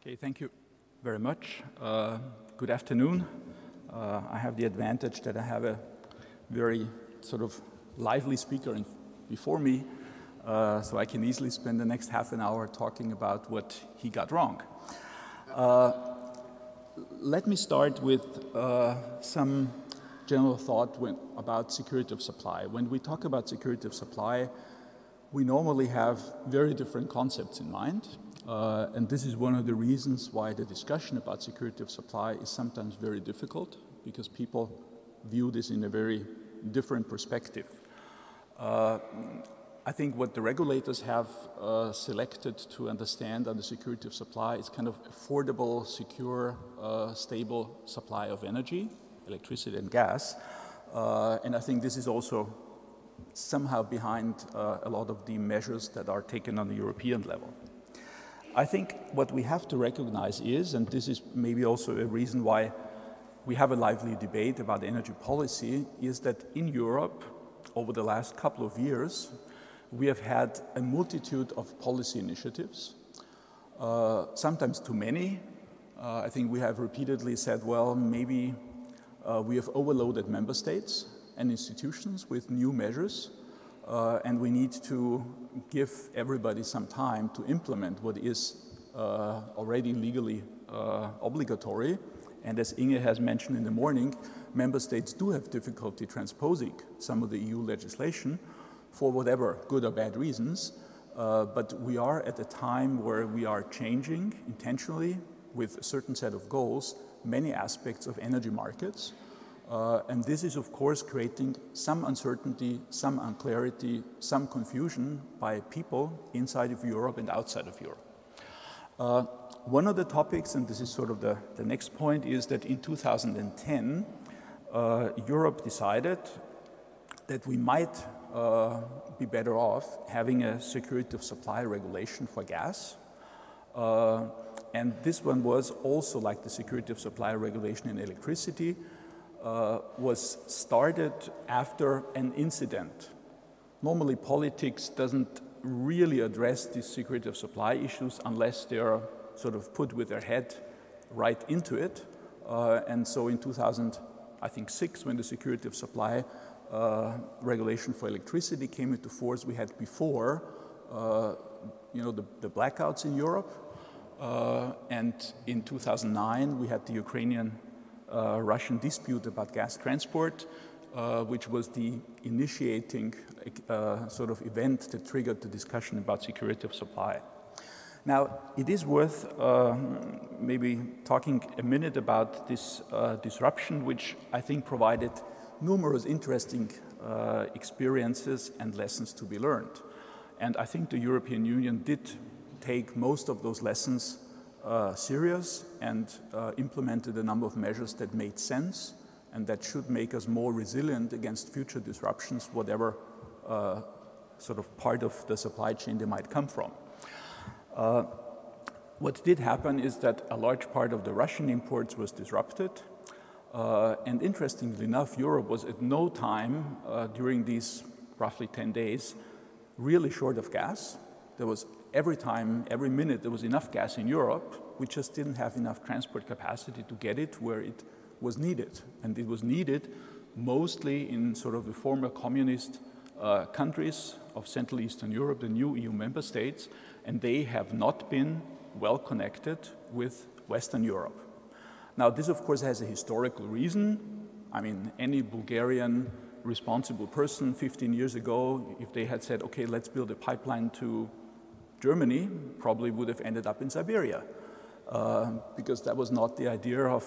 Okay, thank you very much. Good afternoon. I have the advantage that I have a very sort of lively speaker before me, so I can easily spend the next half an hour talking about what he got wrong. Let me start with some general thought about security of supply. When we talk about security of supply, we normally have very different concepts in mind. And this is one of the reasons why the discussion about security of supply is sometimes very difficult, because people view this in a very different perspective. I think what the regulators have selected to understand under security of supply is kind of affordable, secure, stable supply of energy, electricity and gas. And I think this is also somehow behind a lot of the measures that are taken on the European level. I think what we have to recognize is, and this is maybe also a reason why we have a lively debate about energy policy, is that in Europe, over the last couple of years, we have had a multitude of policy initiatives, sometimes too many. I think we have repeatedly said, well, maybe we have overloaded member states and institutions with new measures, and we need to give everybody some time to implement what is already legally obligatory. And as Inge has mentioned in the morning, member states do have difficulty transposing some of the EU legislation for whatever good or bad reasons. But we are at a time where we are changing intentionally with a certain set of goals many aspects of energy markets. And this is, of course, creating some uncertainty, some unclarity, some confusion by people inside of Europe and outside of Europe. One of the topics, and this is sort of the next point, is that in 2010, Europe decided that we might be better off having a security of supply regulation for gas. And this one was also like the security of supply regulation in electricity, was started after an incident. Normally, politics doesn't really address these security of supply issues unless they are sort of put with their head right into it. And so in 2006, when the security of supply regulation for electricity came into force, we had before, the blackouts in Europe. And in 2009, we had the Ukrainian-Russian dispute about gas transport, which was the initiating sort of event that triggered the discussion about security of supply. Now, it is worth maybe talking a minute about this disruption, which I think provided numerous interesting experiences and lessons to be learned. And I think the European Union did take most of those lessons serious and implemented a number of measures that made sense and that should make us more resilient against future disruptions, whatever sort of part of the supply chain they might come from. What did happen is that a large part of the Russian imports was disrupted. And interestingly enough, Europe was at no time during these roughly 10 days really short of gas. There was every time, every minute, there was enough gas in Europe. We just didn't have enough transport capacity to get it where it was needed. And it was needed mostly in sort of the former communist countries of Central Eastern Europe, the new EU member states, and they have not been well connected with Western Europe. Now, this, of course, has a historical reason. I mean, any Bulgarian responsible person 15 years ago, if they had said, okay, let's build a pipeline to Germany, probably would have ended up in Siberia, because that was not the idea of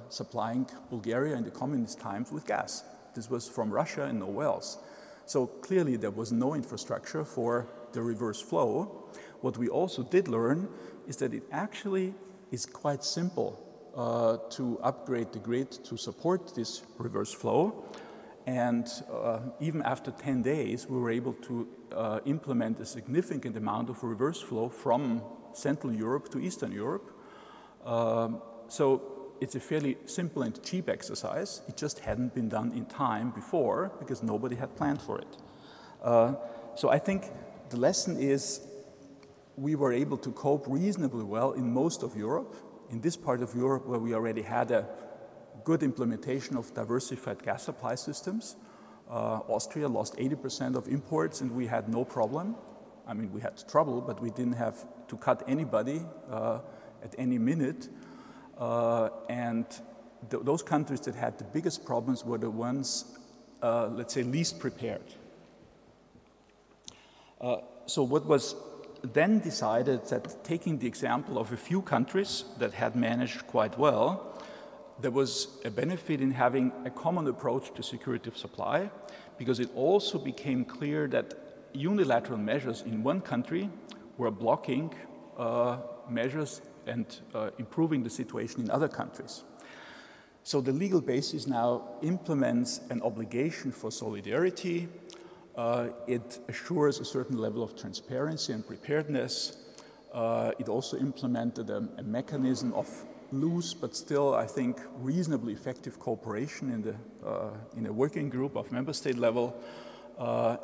supplying Bulgaria in the communist times with gas. This was from Russia and nowhere else. So clearly there was no infrastructure for the reverse flow. What we also did learn is that it actually is quite simple to upgrade the grid to support this reverse flow. And even after 10 days, we were able to implement a significant amount of reverse flow from Central Europe to Eastern Europe. So it's a fairly simple and cheap exercise. It just hadn't been done in time before because nobody had planned for it. So I think the lesson is we were able to cope reasonably well in most of Europe. In this part of Europe where we already had a good implementation of diversified gas supply systems, Austria lost 80% of imports and we had no problem. I mean, we had trouble, but we didn't have to cut anybody at any minute. Those countries that had the biggest problems were the ones, let's say, least prepared. So what was then decided that, taking the example of a few countries that had managed quite well, there was a benefit in having a common approach to security of supply, because it also became clear that unilateral measures in one country were blocking measures and improving the situation in other countries. So the legal basis now implements an obligation for solidarity. It assures a certain level of transparency and preparedness. It also implemented a mechanism of loose but still, I think, reasonably effective cooperation in a working group of member state level,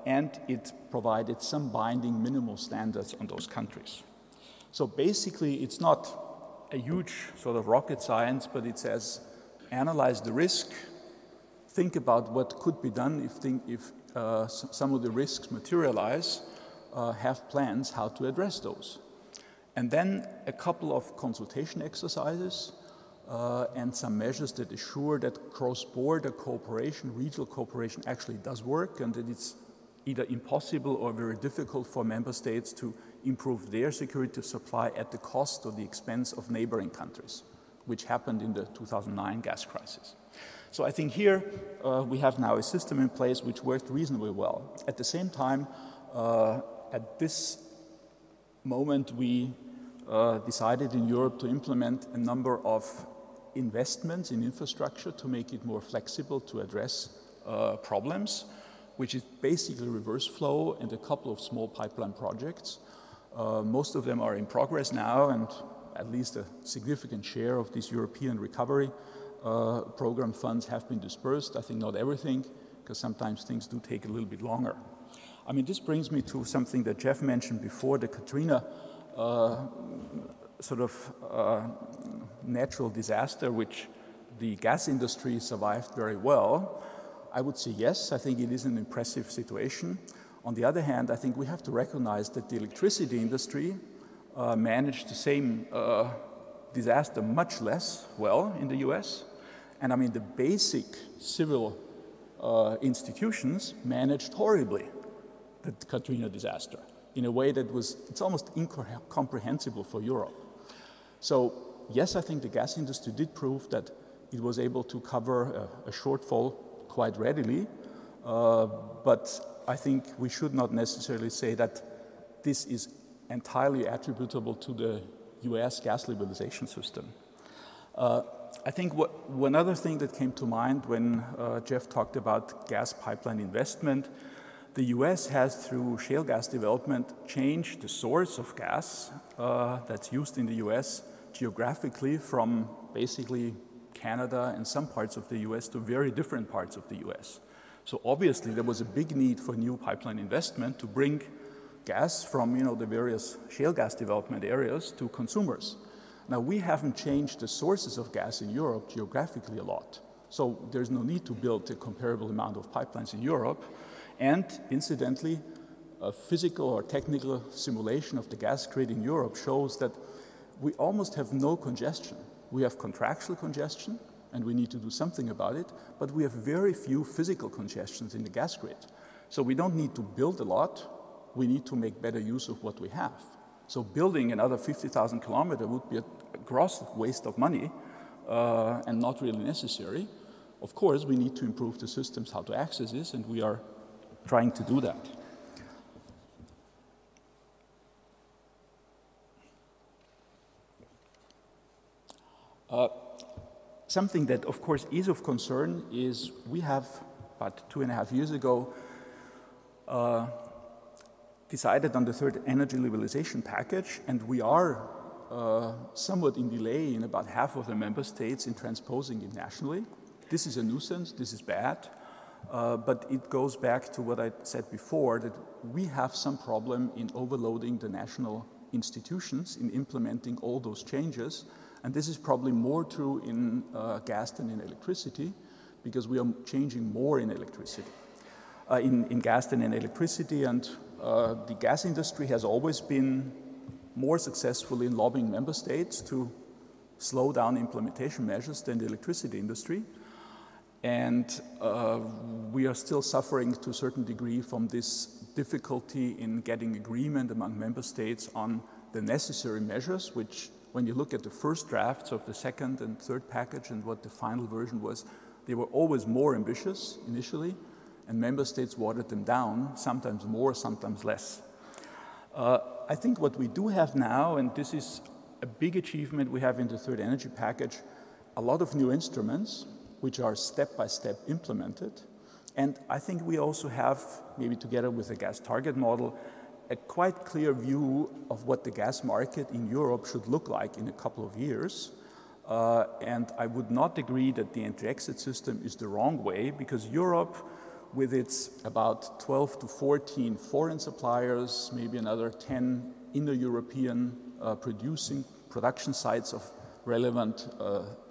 and it provided some binding minimal standards on those countries. So basically, it's not a huge sort of rocket science, but it says analyze the risk, think about what could be done if some of the risks materialize, have plans how to address those. And then a couple of consultation exercises and some measures that assure that cross-border cooperation, regional cooperation actually does work, and that it's either impossible or very difficult for member states to improve their security of supply at the cost or the expense of neighboring countries, which happened in the 2009 gas crisis. So I think here we have now a system in place which worked reasonably well. At the same time, at this moment, we decided in Europe to implement a number of investments in infrastructure to make it more flexible to address problems, which is basically reverse flow and a couple of small pipeline projects. Most of them are in progress now, and at least a significant share of these European recovery program funds have been dispersed. I think not everything, because sometimes things do take a little bit longer. I mean, this brings me to something that Jeff mentioned before, the Katrina natural disaster, which the gas industry survived very well. I would say yes, I think it is an impressive situation. On the other hand, I think we have to recognize that the electricity industry managed the same disaster much less well in the US. And I mean, the basic civil institutions managed horribly the Katrina disaster in a way that it's almost incomprehensible for Europe. So yes, I think the gas industry did prove that it was able to cover a shortfall quite readily, but I think we should not necessarily say that this is entirely attributable to the US gas liberalization system. I think one other thing that came to mind when Jeff talked about gas pipeline investment, the US has, through shale gas development, changed the source of gas that's used in the US geographically from basically Canada and some parts of the US to very different parts of the US. So obviously there was a big need for new pipeline investment to bring gas from the various shale gas development areas to consumers. Now, we haven't changed the sources of gas in Europe geographically a lot. So there's no need to build a comparable amount of pipelines in Europe. And incidentally, a physical or technical simulation of the gas grid in Europe shows that we almost have no congestion. We have contractual congestion, and we need to do something about it, but we have very few physical congestions in the gas grid. So we don't need to build a lot. We need to make better use of what we have. So building another 50,000 kilometers would be a gross waste of money and not really necessary. Of course, we need to improve the systems how to access this, and we are trying to do that. Something that, of course, is of concern is we have, about 2.5 years ago, decided on the third energy liberalization package, and we are somewhat in delay in about half of the member states in transposing it nationally. This is a nuisance, this is bad, but it goes back to what I said before, that we have some problem in overloading the national institutions in implementing all those changes. And this is probably more true in gas than in electricity, because we are changing more in electricity, in gas than in electricity. And the gas industry has always been more successful in lobbying member states to slow down implementation measures than the electricity industry. And we are still suffering to a certain degree from this difficulty in getting agreement among member states on the necessary measures, which, when you look at the first drafts of the second and third package and what the final version was, they were always more ambitious initially, and member states watered them down, sometimes more, sometimes less. I think what we do have now, and this is a big achievement we have in the third energy package, a lot of new instruments which are step-by-step implemented. And I think we also have, maybe together with the gas target model, a quite clear view of what the gas market in Europe should look like in a couple of years. And I would not agree that the entry-exit system is the wrong way, because Europe, with its about 12 to 14 foreign suppliers, maybe another 10 Indo-European production sites of relevant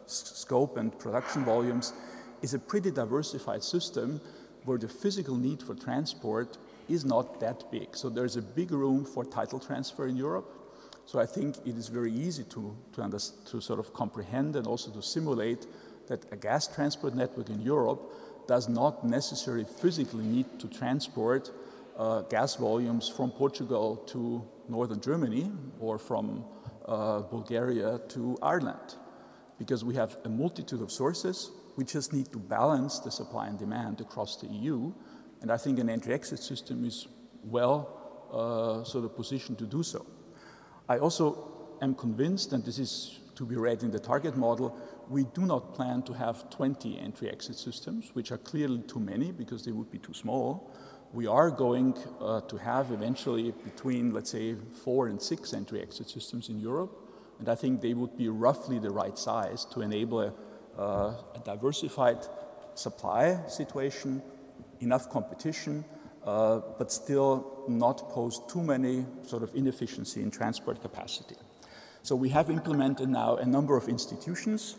scope and production volumes, is a pretty diversified system where the physical need for transport is not that big. So there's a big room for title transfer in Europe. So I think it is very easy to sort of comprehend and also to simulate that a gas transport network in Europe does not necessarily physically need to transport gas volumes from Portugal to northern Germany or from Bulgaria to Ireland, because we have a multitude of sources. We just need to balance the supply and demand across the EU, and I think an entry-exit system is well sort of positioned to do so. I also am convinced, and this is to be read in the target model, we do not plan to have 20 entry-exit systems, which are clearly too many because they would be too small. We are going to have eventually between, let's say, 4 and 6 entry-exit systems in Europe, and I think they would be roughly the right size to enable a diversified supply situation, enough competition, but still not pose too many sort of inefficiency in transport capacity. So we have implemented now a number of institutions.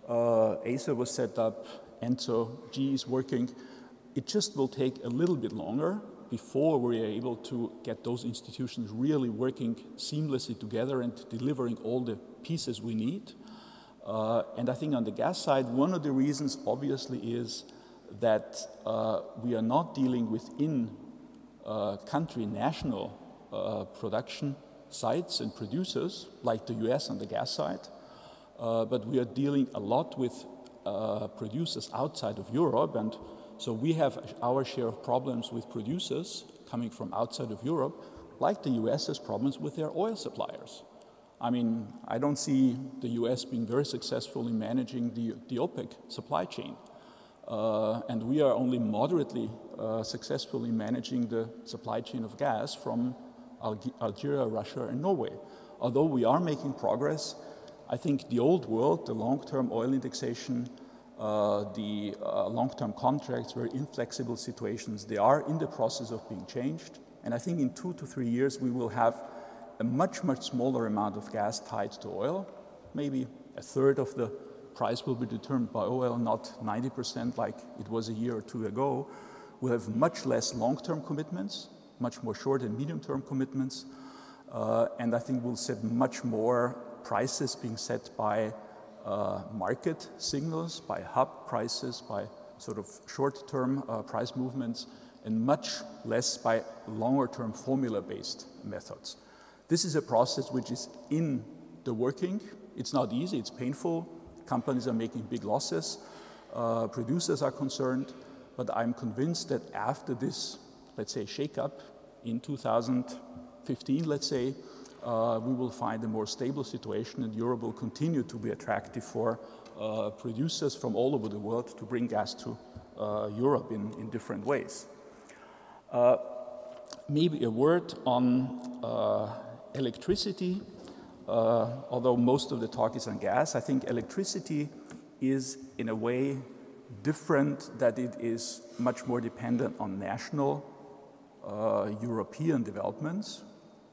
ACER was set up, ENTSO-G is working. It just will take a little bit longer before we're able to get those institutions really working seamlessly together and delivering all the pieces we need. And I think on the gas side, one of the reasons obviously is that we are not dealing within country national production sites and producers like the US on the gas side, but we are dealing a lot with producers outside of Europe, and so we have our share of problems with producers coming from outside of Europe, like the US has problems with their oil suppliers. I mean, I don't see the US being very successful in managing the OPEC supply chain. And we are only moderately successful in managing the supply chain of gas from Algeria, Russia, and Norway. Although we are making progress, I think the old world, the long-term oil indexation, the long-term contracts, very inflexible situations, they are in the process of being changed. And I think in 2 to 3 years, we will have a much, much smaller amount of gas tied to oil. Maybe a third of the price will be determined by oil, not 90% like it was a year or two ago. We'll have much less long-term commitments, much more short and medium-term commitments. And I think we'll set much more prices being set by market signals, by hub prices, by sort of short-term price movements, and much less by longer-term formula-based methods. This is a process which is in the working. It's not easy, it's painful. Companies are making big losses. Producers are concerned. But I'm convinced that after this, let's say, shake-up in 2015, let's say, we will find a more stable situation, and Europe will continue to be attractive for producers from all over the world to bring gas to Europe in different ways. Maybe a word on electricity. Although most of the talk is on gas, I think electricity is in a way different, that it is much more dependent on national European developments.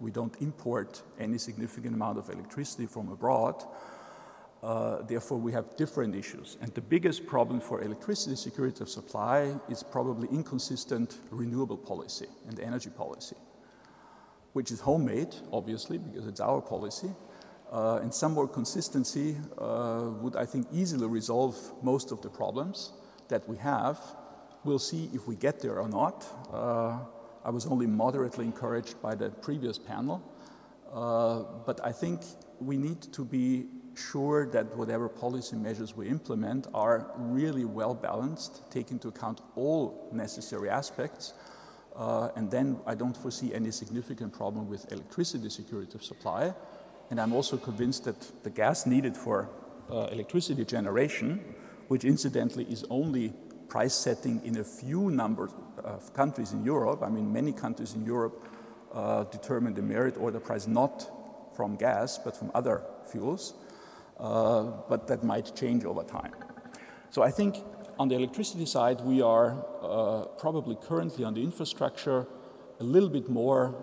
We don't import any significant amount of electricity from abroad. Therefore, we have different issues. And the biggest problem for electricity security of supply is probably inconsistent renewable policy and energy policy, which is homemade, obviously, because it's our policy. And some more consistency would, I think, easily resolve most of the problems that we have. We'll see if we get there or not. I was only moderately encouraged by the previous panel. But I think we need to be sure that whatever policy measures we implement are really well balanced, take into account all necessary aspects. And then I don't foresee any significant problem with electricity security of supply. And I'm also convinced that the gas needed for electricity generation, which incidentally is only price setting in a few number of countries in Europe. I mean, many countries in Europe determine the merit order price not from gas, but from other fuels. But that might change over time. So I think on the electricity side, we are probably currently on the infrastructure a little bit more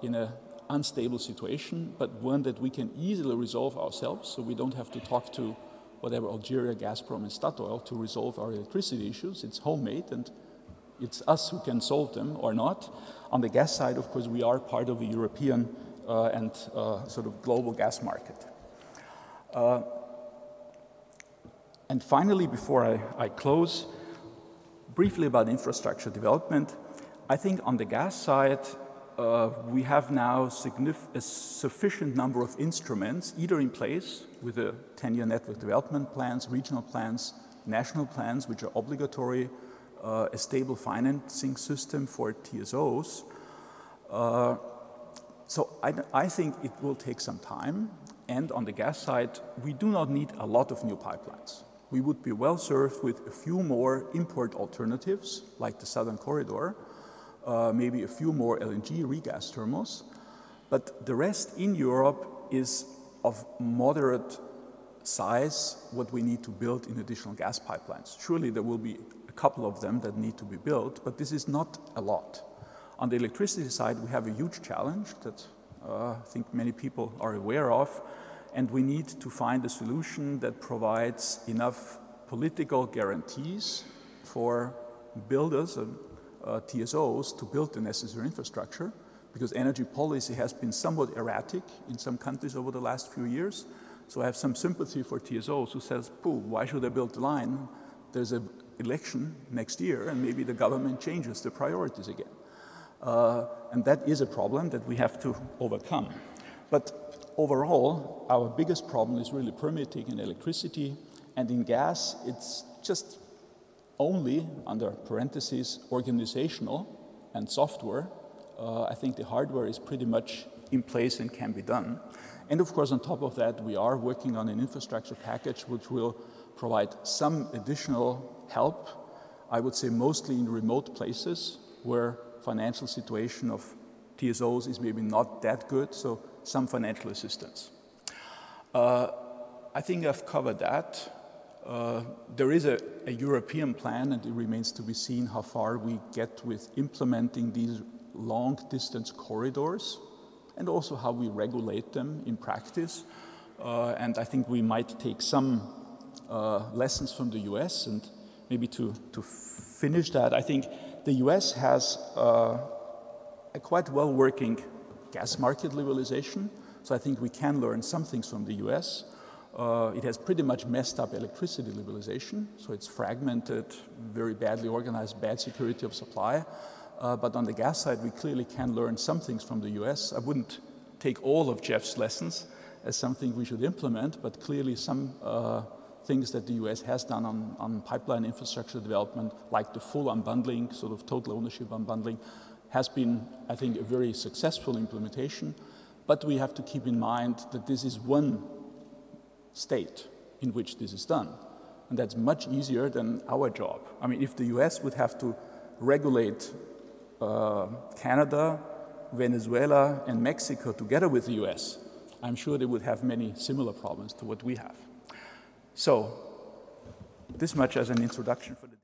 in an unstable situation, but one that we can easily resolve ourselves, so we don't have to talk to whatever Algeria, Gazprom, and Statoil to resolve our electricity issues. It's homemade, and it's us who can solve them or not. On the gas side, of course, we are part of the European and sort of global gas market. And finally, before I close, briefly about infrastructure development. I think on the gas side, we have now a sufficient number of instruments, either in place with the 10-year network development plans, regional plans, national plans, which are obligatory, a stable financing system for TSOs. So I think it will take some time. And on the gas side, we do not need a lot of new pipelines. We would be well served with a few more import alternatives, like the Southern Corridor, maybe a few more LNG regas terminals. But the rest in Europe is of moderate size, what we need to build in additional gas pipelines. Surely there will be a couple of them that need to be built, but this is not a lot. On the electricity side, we have a huge challenge that I think many people are aware of, and we need to find a solution that provides enough political guarantees for builders and TSOs to build the necessary infrastructure, because energy policy has been somewhat erratic in some countries over the last few years. So I have some sympathy for TSOs who says, why should I build the line? There's an election next year, and maybe the government changes the priorities again. And that is a problem that we have to overcome. But overall, our biggest problem is really permitting in electricity, and in gas, it's just only, under parentheses, organizational and software. I think the hardware is pretty much in place and can be done. And of course, on top of that, we are working on an infrastructure package which will provide some additional help, I would say mostly in remote places where financial situation of TSOs is maybe not that good, so some financial assistance. I think I've covered that. There is a European plan, and it remains to be seen how far we get with implementing these long-distance corridors, and also how we regulate them in practice. And I think we might take some lessons from the US, and maybe to finish that, I think the US has a quite well-working gas market liberalization, so I think we can learn some things from the US. It has pretty much messed up electricity liberalization, so it's fragmented, very badly organized, bad security of supply. But on the gas side, we clearly can learn some things from the US. I wouldn't take all of Jeff's lessons as something we should implement, but clearly some things that the US has done on pipeline infrastructure development, like the full unbundling, sort of total ownership unbundling, has been, I think, a very successful implementation. But we have to keep in mind that this is one state in which this is done. And that's much easier than our job. I mean, if the US would have to regulate Canada, Venezuela, and Mexico together with the US, I'm sure they would have many similar problems to what we have. So, this much as an introduction for the